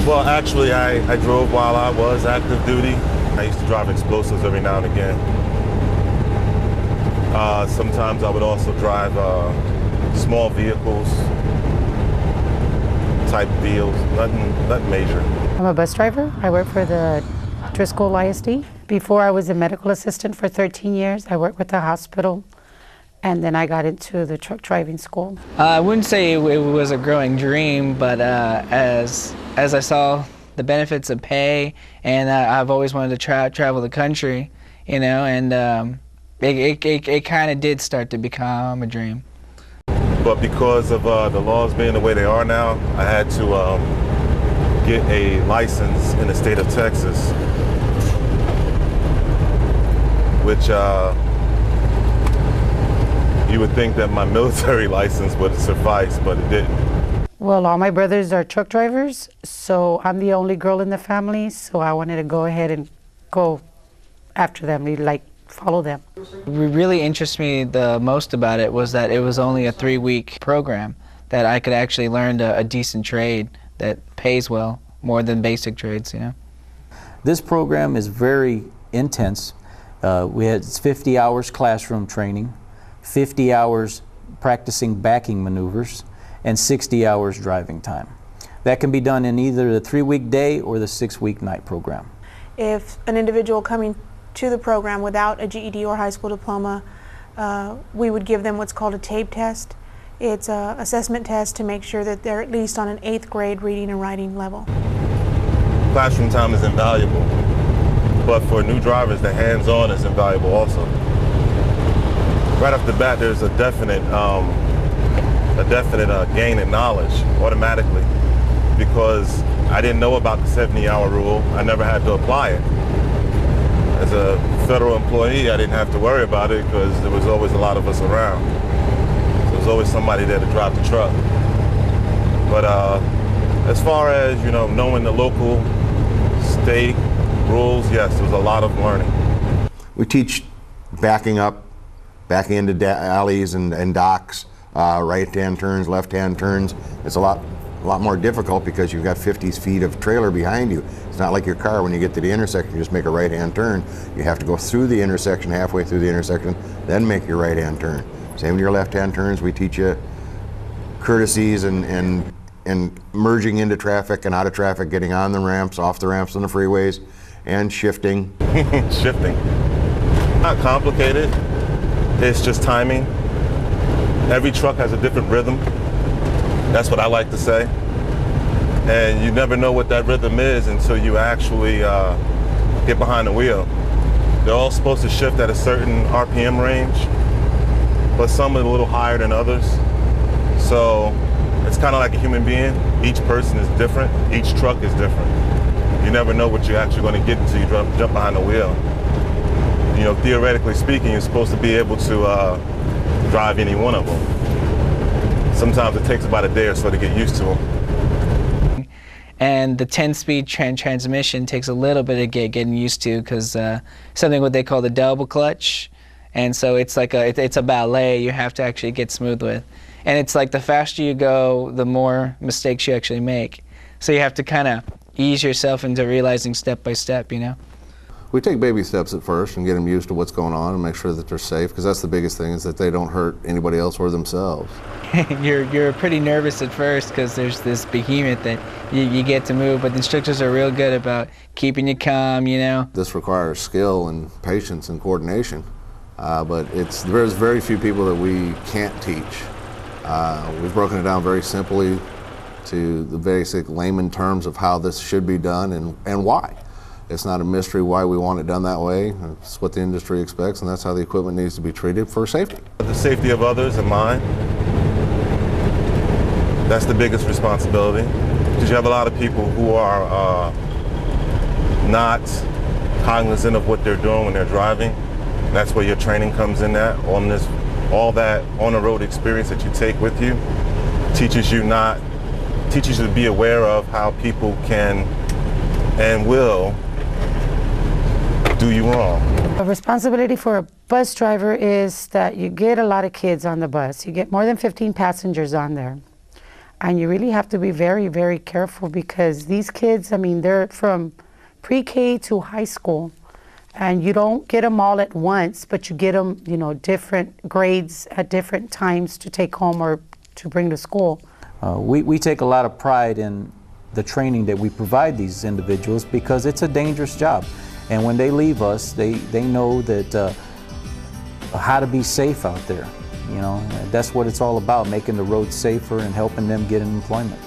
Well, actually, I drove while I was active duty. I used to drive explosives every now and again. Sometimes I would also drive small vehicles, type deals, nothing major. I'm a bus driver. I work for the Driscoll ISD. Before I was a medical assistant for 13 years. I worked with the hospital, and then I got into the truck driving school. I wouldn't say it was a growing dream, but as I saw the benefits of pay, and I've always wanted to travel the country, you know, and it kind of did start to become a dream. But because of the laws being the way they are now, I had to get a license in the state of Texas, which you would think that my military license would suffice, but it didn't. Well, all my brothers are truck drivers, so I'm the only girl in the family, so I wanted to go ahead and go after them, like follow them. What really interests me the most about it was that it was only a 3-week program, that I could actually learn a decent trade that pays well, more than basic trades, you know. This program is very intense. We had 50 hours classroom training, 50 hours practicing backing maneuvers, and 60 hours driving time. That can be done in either the 3-week day or the 6-week night program. If an individual coming to the program without a GED or high school diploma, we would give them what's called a TABE test. It's an assessment test to make sure that they're at least on an 8th grade reading and writing level. Classroom time is invaluable, but for new drivers, the hands-on is invaluable also. Right off the bat, there's a definite gain in knowledge automatically, because I didn't know about the 70-hour rule. I never had to apply it. As a federal employee, I didn't have to worry about it because there was always a lot of us around. So there was always somebody there to drive the truck. But as far as, you know, knowing the local state rules, yes, there was a lot of learning. We teach backing up, backing into alleys and docks, right-hand turns, left-hand turns. It's a lot more difficult because you've got 50 feet of trailer behind you. It's not like your car. When you get to the intersection, you just make a right-hand turn. You have to go through the intersection, halfway through the intersection, then make your right-hand turn. Same with your left-hand turns. We teach you courtesies and merging into traffic and out of traffic, getting on the ramps, off the ramps on the freeways, and shifting. Shifting. Not complicated. It's just timing. Every truck has a different rhythm. That's what I like to say. And you never know what that rhythm is until you actually get behind the wheel. They're all supposed to shift at a certain RPM range, but some are a little higher than others. So it's kind of like a human being. Each person is different. Each truck is different. You never know what you're actually going to get until you jump behind the wheel. You know, theoretically speaking, you're supposed to be able to drive any one of them. Sometimes it takes about a day or so to get used to them. And the 10-speed transmission takes a little bit of getting used to, because something what they call the double clutch, and so it's like it's a ballet you have to actually get smooth with, and it's like the faster you go, the more mistakes you actually make. So you have to kind of ease yourself into realizing step by step, you know. We take baby steps at first and get them used to what's going on and make sure that they're safe, because that's the biggest thing, is that they don't hurt anybody else or themselves. You're pretty nervous at first because there's this behemoth that you get to move, but the instructors are real good about keeping you calm, you know. This requires skill and patience and coordination, but there's very few people that we can't teach. We've broken it down very simply to the basic layman terms of how this should be done and why. It's not a mystery why we want it done that way. It's what the industry expects, and that's how the equipment needs to be treated for safety. The safety of others and mine, that's the biggest responsibility. Because you have a lot of people who are not cognizant of what they're doing when they're driving. And that's where your training comes in at. All that on-the-road experience that you take with you teaches you to be aware of how people can and will do you wrong. A responsibility for a bus driver is that you get a lot of kids on the bus. You get more than 15 passengers on there. And you really have to be very, very careful because these kids, I mean, they're from pre-K to high school. And you don't get them all at once, but you get them, you know, different grades at different times to take home or to bring to school. We take a lot of pride in the training that we provide these individuals because it's a dangerous job. And when they leave us, they know that how to be safe out there. You know, that's what it's all about, making the roads safer and helping them get employment.